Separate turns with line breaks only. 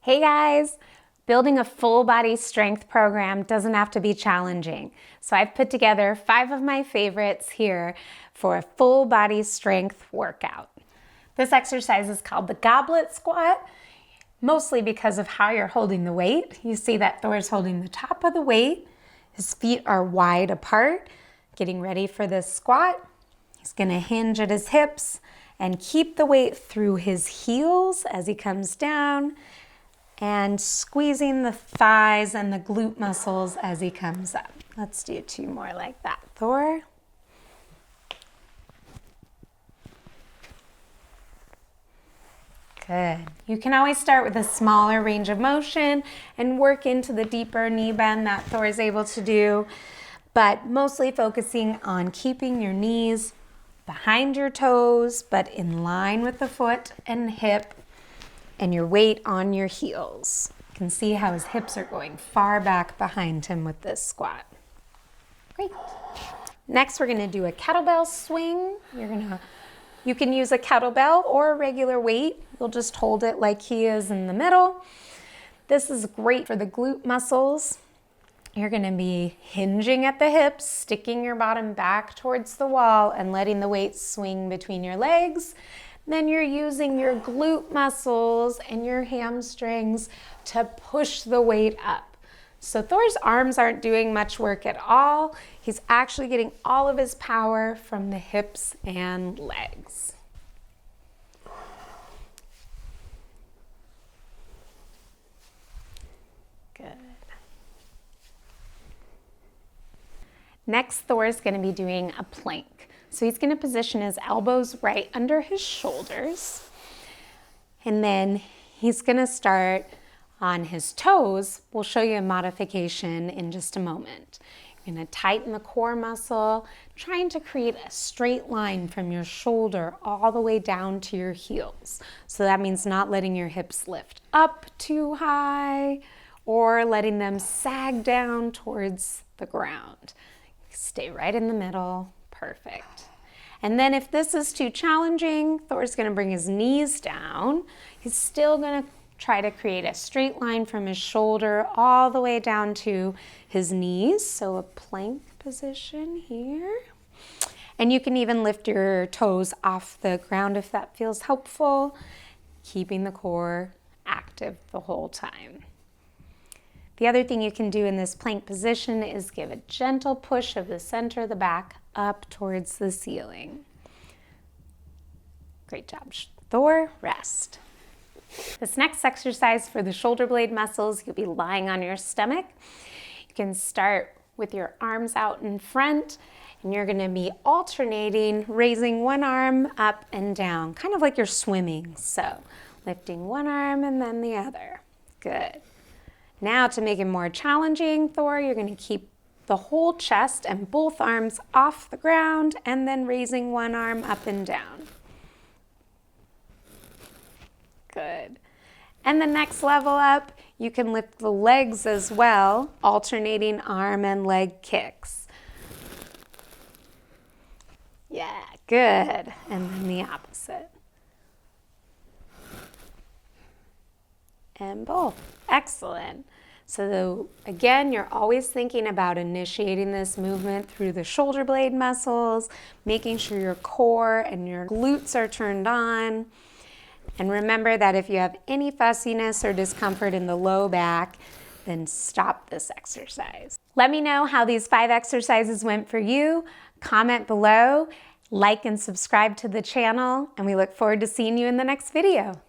Hey guys! Building a full body strength program doesn't have to be challenging. So I've put together 5 of my favorites here for a full body strength workout. This exercise is called the goblet squat, mostly because of how you're holding the weight. You see that Thor's holding the top of the weight. His feet are wide apart, getting ready for this squat. He's gonna hinge at his hips and keep the weight through his heels as he comes down, and squeezing the thighs and the glute muscles as he comes up. Let's do 2 more like that. Thor. Good. You can always start with a smaller range of motion and work into the deeper knee bend that Thor is able to do, but mostly focusing on keeping your knees behind your toes, but in line with the foot and hip, and your weight on your heels. You can see how his hips are going far back behind him with this squat. Great. Next, we're gonna do a kettlebell swing. You can use a kettlebell or a regular weight. You'll just hold it like he is in the middle. This is great for the glute muscles. You're gonna be hinging at the hips, sticking your bottom back towards the wall and letting the weight swing between your legs. Then you're using your glute muscles and your hamstrings to push the weight up. So Thor's arms aren't doing much work at all. He's actually getting all of his power from the hips and legs. Good. Next, Thor is going to be doing a plank. So he's going to position his elbows right under his shoulders. And then he's going to start on his toes. We'll show you a modification in just a moment. You're going to tighten the core muscle, trying to create a straight line from your shoulder all the way down to your heels. So that means not letting your hips lift up too high or letting them sag down towards the ground. Stay right in the middle. Perfect. And then if this is too challenging, Thor's going to bring his knees down. He's still going to try to create a straight line from his shoulder all the way down to his knees. So a plank position here. And you can even lift your toes off the ground if that feels helpful, keeping the core active the whole time. The other thing you can do in this plank position is give a gentle push of the center of the back up towards the ceiling. Great job, Thor. Rest. This next exercise for the shoulder blade muscles, you'll be lying on your stomach. You can start with your arms out in front, and you're going to be alternating, raising one arm up and down, kind of like you're swimming. So lifting one arm and then the other. Good. Now, to make it more challenging, Thor, you're going to keep the whole chest and both arms off the ground and then raising one arm up and down. Good. And the next level up, you can lift the legs as well, alternating arm and leg kicks. Yeah, good. And then the opposite. And both. Excellent. So again, you're always thinking about initiating this movement through the shoulder blade muscles, making sure your core and your glutes are turned on. And remember that if you have any fussiness or discomfort in the low back, then stop this exercise. Let me know how these 5 exercises went for you. Comment below, like and subscribe to the channel, and we look forward to seeing you in the next video.